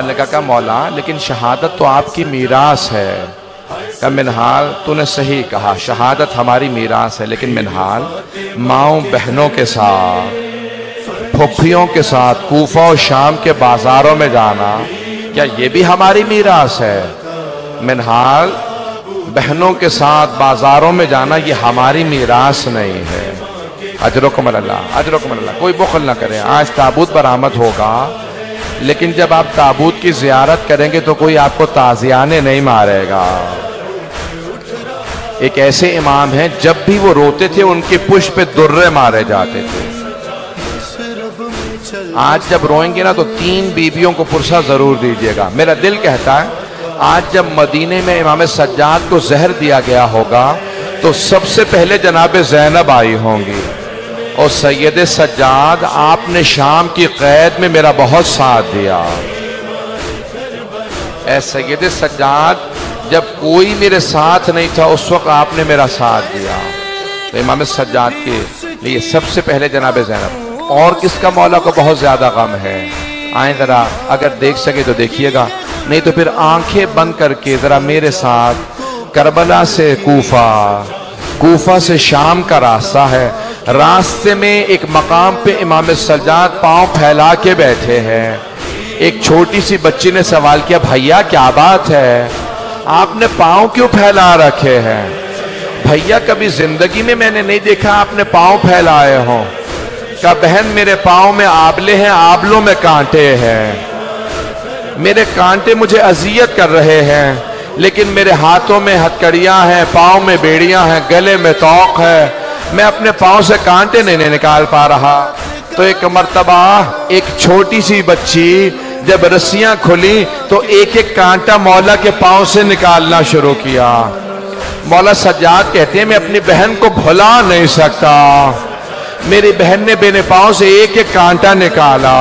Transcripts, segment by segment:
نے کہا مولا لیکن شہادت تو آپ کی میراث ہے۔ کہ منہال تو نے صحیح کہا، شہادت ہماری میراث ہے، لیکن منہال ماؤں بہنوں کے ساتھ، پھپھیوں کے ساتھ کوفہ و شام کے بازاروں میں جانا، کیا یہ بھی ہماری میراث ہے؟ منہال بہنوں کے ساتھ بازاروں میں جانا یہ ہماری میراث نہیں ہے۔ اجرکم اللہ، اجرکم اللہ، کوئی بخل نہ کریں۔ آج تابوت برآمد ہوگا، لیکن جب آپ تابوت کی زیارت کریں گے تو کوئی آپ کو تازیانے نہیں مارے گا۔ ایک ایسے امام ہیں جب بھی وہ روتے تھے ان کی پشت پہ درے مارے جاتے تھے۔ آج جب روئیں گے نا تو 3 بیویوں کو پرسہ ضرور دیجیے گا۔ میرا دل کہتا ہے آج جب مدینے میں امام سجاد کو زہر دیا گیا ہوگا تو سب سے پہلے جناب زینب آئی ہوں گی، اور سید سجاد آپ نے شام کی قید میں میرا بہت ساتھ دیا۔ اے سید سجاد، جب کوئی میرے ساتھ نہیں تھا اس وقت آپ نے میرا ساتھ دیا۔ تو امام سجاد کے لیے سب سے پہلے جناب زینب۔ اور کس کا مولا کو بہت زیادہ غم ہے؟ آئیں ذرا، اگر دیکھ سکے تو دیکھیے گا، نہیں تو پھر آنکھیں بند کر کے ذرا میرے ساتھ کربلا سے کوفہ، کوفہ سے شام کا راستہ ہے۔ راستے میں ایک مقام پہ امام سجاد پاؤں پھیلا کے بیٹھے ہیں۔ ایک چھوٹی سی بچی نے سوال کیا، بھیا کیا بات ہے، آپ نے پاؤں کیوں پھیلا رکھے ہیں؟ بھیا کبھی زندگی میں نے نہیں دیکھا آپ نے پاؤں پھیلائے ہوں۔ کہا بہن میرے پاؤں میں آبلے ہیں، آبلوں میں کانٹے ہیں، میرے کانٹے مجھے اذیت کر رہے ہیں، لیکن میرے ہاتھوں میں ہتکڑیاں ہیں، پاؤں میں بیڑیاں ہیں، گلے میں توق ہے، میں اپنے پاؤں سے کانٹے نہیں نکال پا رہا۔ تو ایک مرتبہ ایک چھوٹی سی بچی جب رسیاں کھلی تو ایک ایک کانٹا مولا کے پاؤں سے نکالنا شروع کیا۔ مولا سجاد کہتے ہیں میں اپنی بہن کو بھلا نہیں سکتا، میری بہن نے میرے پاؤں سے ایک ایک کانٹا نکالا،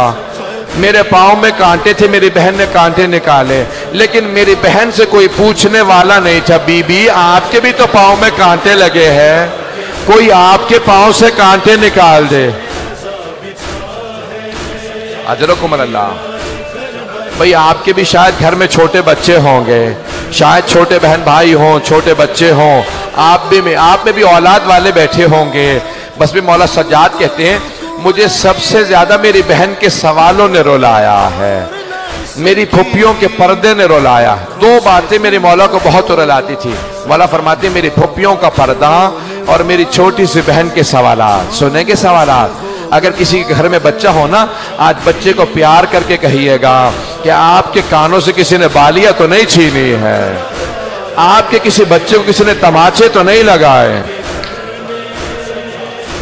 میرے پاؤں میں کانٹے تھے، میری بہن نے کانٹے نکالے، لیکن میری بہن سے کوئی پوچھنے والا نہیں تھا، بی بی آپ کے بھی تو پاؤں میں کانٹے لگے ہیں، کوئی آپ کے پاؤں سے کانٹے نکال دے۔ اجرکم اللہ۔ بھئی آپ کے بھی شاید گھر میں چھوٹے بچے ہوں گے، شاید چھوٹے بہن بھائی ہوں، چھوٹے بچے ہوں، آپ میں بھی اولاد والے بیٹھے ہوں گے۔ بس بھی مولا سجاد کہتے ہیں مجھے سب سے زیادہ میری بہن کے سوالوں نے رلایا ہے، میری پھپھیوں کے پردے نے رلایا۔ 2 باتیں میرے مولا کو بہت رلاتی تھی۔ مولا فرماتے ہیں میری پھپھیوں کا پردہ اور میری چھوٹی سی بہن کے سوالات۔ سنیں گے سوالات؟ اگر کسی کے گھر میں بچہ ہو نا، آج بچے کو پیار کر کے کہیے گا کہ آپ کے کانوں سے کسی نے بالیاں تو نہیں چھینی ہے، آپ کے کسی بچے کو کسی نے تماچے تو نہیں لگائے۔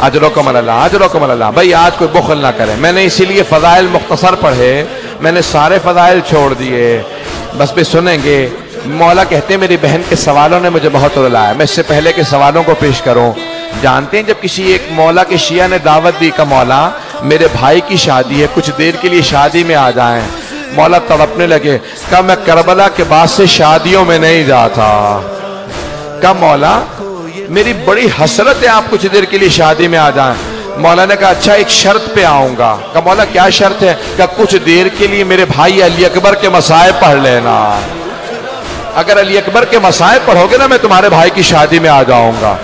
اجرکم اللہ، اجرکم اللہ۔ بھائی آج کوئی بخل نہ کرے، میں نے اسی لیے فضائل مختصر پڑھے، میں نے سارے فضائل چھوڑ دیے۔ بس بھی سنیں گے، مولا کہتے ہیں میری بہن کے سوالوں نے مجھے بہت رلایا۔ میں اس سے پہلے کے سوالوں کو پیش کروں۔ جانتے ہیں جب کسی ایک مولا کے شیعہ نے دعوت دی کہ مولا میرے بھائی کی شادی ہے، کچھ دیر کے لیے شادی میں آ جائیں، مولا تڑپنے لگے، کہا میں کربلا کے بعد سے شادیوں میں نہیں جاتا۔ کہا مولا میری بڑی حسرت ہے آپ کچھ دیر کے لیے شادی میں آ جائیں۔ مولا نے کہا اچھا ایک شرط پہ آؤں گا۔ کہا مولا کیا شرط ہے؟ کہا کچھ دیر کے لیے میرے بھائی علی اکبر کے مسائب پڑھ لینا، اگر علی اکبر کے مسائب پڑھو گے نا میں تمہارے بھائی کی شادی میں آ جاؤں گا۔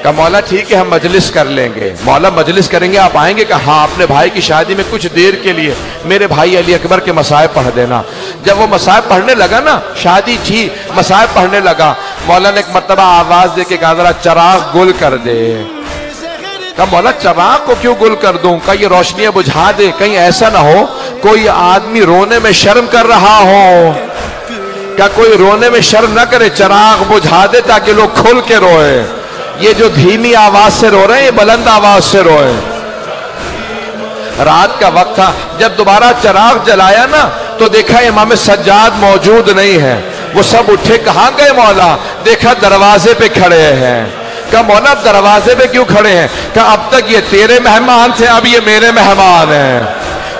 کہا مولا ٹھیک ہے ہم مجلس کر لیں گے۔ مولا مجلس کریں گے، آپ آئیں گے؟ کہا ہاں اپنے بھائی کی شادی میں کچھ دیر کے لیے میرے بھائی علی اکبر کے مسائب پڑھ دینا۔ جب وہ مسائب پڑھنے لگا نا، شادی تھی مسائب پڑھنے لگا، مولا نے ایک مرتبہ آواز دے کے کہا ذرا چراغ گل کر دے۔ کہا مولا چراغ کو کیوں گل کر دوں؟ کہا یہ روشنیاں بجھا دے، کہیں ایسا نہ ہو کوئی آدمی رونے میں شرم کر رہا ہو۔ کہا کوئی رونے میں شرم نہ کرے، چراغ بجھا دے تاکہ لوگ کھل کے روئے۔ یہ جو دھیمی آواز سے رو رہے ہیں یہ بلند آواز سے روئے۔ رات کا وقت تھا، جب دوبارہ چراغ جلایا نا تو دیکھا امام سجاد موجود نہیں ہے۔ وہ سب اٹھے، کہاں گئے مولا؟ دیکھا دروازے پہ کھڑے ہیں۔ کہا مولا دروازے پہ کیوں کھڑے ہیں؟ کہا اب تک یہ تیرے مہمان تھے، اب یہ میرے مہمان ہیں۔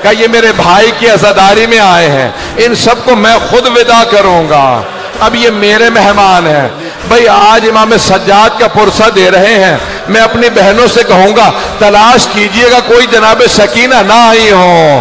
کہا یہ میرے بھائی کی عزاداری میں آئے ہیں، ان سب کو میں خود ودا کروں گا، اب یہ میرے مہمان ہیں۔ بھئی آج امام سجاد کا پرسہ دے رہے ہیں، میں اپنی بہنوں سے کہوں گا تلاش کیجئے گا کوئی جناب سکینہ نہ آئی ہو،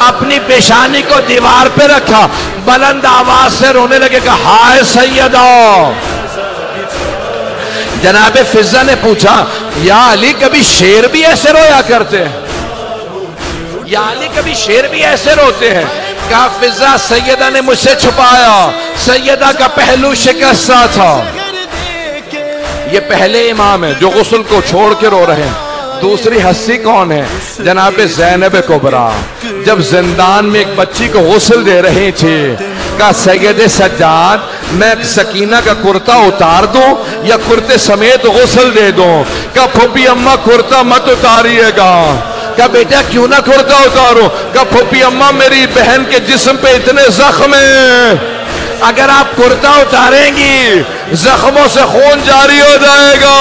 اپنی پیشانی کو دیوار پہ رکھا، بلند آواز سے رونے لگے کہ ہائے سیدہ۔ جناب فضہ نے پوچھا یا علی کبھی شیر بھی ایسے رویا کرتے ہیں؟ یا علی کبھی شیر بھی ایسے روتے ہیں؟ کہا فضہ سیدہ نے مجھ سے چھپایا، سیدہ کا پہلو شکستہ تھا۔ یہ پہلے امام ہے جو غسل کو چھوڑ کے رو رہے ہیں۔ دوسری ہستی کون ہے؟ جناب زینب کبریٰ، جب زندان میں ایک بچی کو غسل دے رہی تھی، کہا سید سجاد میں سکینہ کا کرتا اتار دوں یا کرتے سمیت غسل دے دوں؟ کہا پھوپھی اماں کرتا مت اتاریے گا۔ کہا بیٹا کیوں نہ کرتا اتارو؟ کہا پھوپھی اماں میری بہن کے جسم پہ اتنے زخم ہیں، اگر آپ کرتا اتاریں گی زخموں سے خون جاری ہو جائے گا۔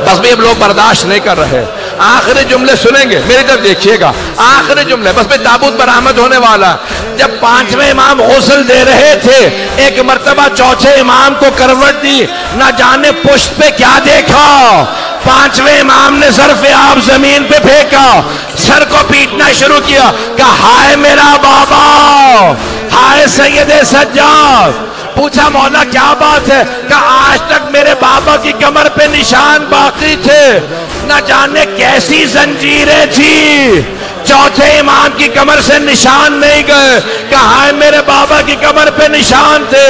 بس بھی اب لوگ برداشت نہیں کر رہے، آخری جملے سنیں گے، میری طرف دیکھیے گا، آخری جملے، بس بھی تابوت برآمد ہونے والا۔ جب پانچویں امام غسل دے رہے تھے، ایک مرتبہ چوتھے امام کو کروٹ دی، نہ جانے پشت پہ کیا دیکھا، پانچویں امام نے ظرف آب زمین پہ پھینکا، سر کو پیٹنا شروع کیا، کہا ہائے میرا بابا، ہائے سید سجاد۔ پوچھا مولا کیا بات ہے؟ کہا آج تک میرے بابا کی کمر پہ نشان باقی تھے، نہ جانے کیسی زنجیریں تھی، چوتھے امام کی کمر سے نشان نہیں گئے۔ کہا ہائے میرے بابا کی کمر پہ نشان تھے،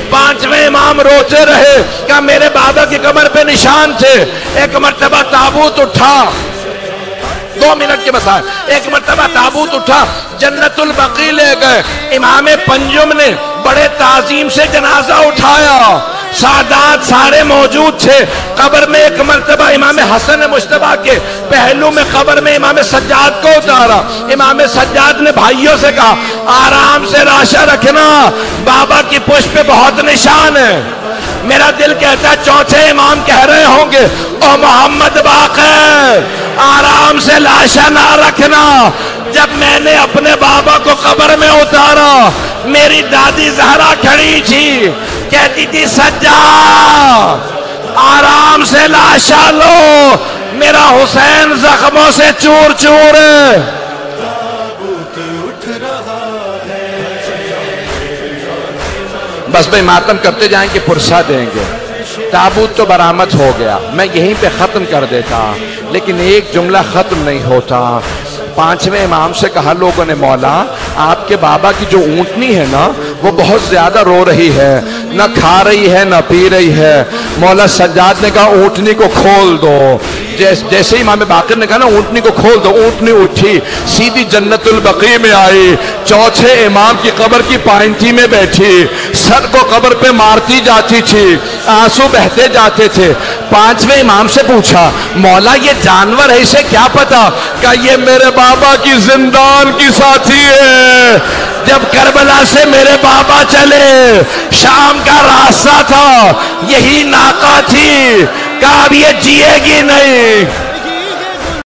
پانچویں امام روتے رہے، کہا میرے بابا کی کمر پہ نشان تھے۔ ایک مرتبہ تابوت اٹھا، 2 منٹ کے بسائے، ایک مرتبہ تابوت اٹھا، جنت البقیع لے گئے، امام پنجم نے بڑے تعظیم سے جنازہ اٹھایا، سادات سارے موجود تھے، قبر میں ایک مرتبہ امام حسن مجتبیٰ کے پہلو میں قبر میں امام سجاد کو اتارا، امام سجاد نے بھائیوں سے کہا آرام سے لاشا رکھنا، بابا کی پشت پہ بہت نشان ہے۔ میرا دل کہتا ہے چوتھے امام کہہ رہے ہوں گے او محمد باقر آرام سے لاشا نہ رکھنا۔ جب میں نے اپنے بابا کو قبر میں اتارا، میری دادی زہرا کھڑی تھی، کہتی تھی سجاد آرام سے لاشا لو، میرا حسین زخموں سے چور چور ہے۔ بس بھئی ماتم کرتے جائیں گے، پرسہ دیں گے، تابوت تو برآمد ہو گیا، میں یہیں پہ ختم کر دیتا، لیکن ایک جملہ ختم نہیں ہوتا۔ پانچویں امام سے کہا لوگوں نے مولا آپ کے بابا کی جو اونٹنی ہے نا وہ بہت زیادہ رو رہی ہے، نہ کھا رہی ہے نہ پی رہی ہے۔ مولا سجاد نے کہا اونٹنی کو کھول دو، جیسے ہی امام باقر نے کہا نا اونٹنی کو کھول دو، اونٹنی اٹھی سیدھی جنت البقیع میں آئی، چوتھے امام کی قبر کی پائنٹی میں بیٹھی، سر کو قبر پہ مارتی جاتی تھی، آنسو بہتے جاتے تھے۔ پانچویں امام سے پوچھا مولا یہ جانور ہے اسے کیا پتا؟ کہ یہ میرے بابا کی زندان کی ساتھی ہے، جب کربلا سے میرے بابا چلے شام کا راستہ تھا، یہی ناقہ تھی، کہا اب یہ جیے گی نہیں۔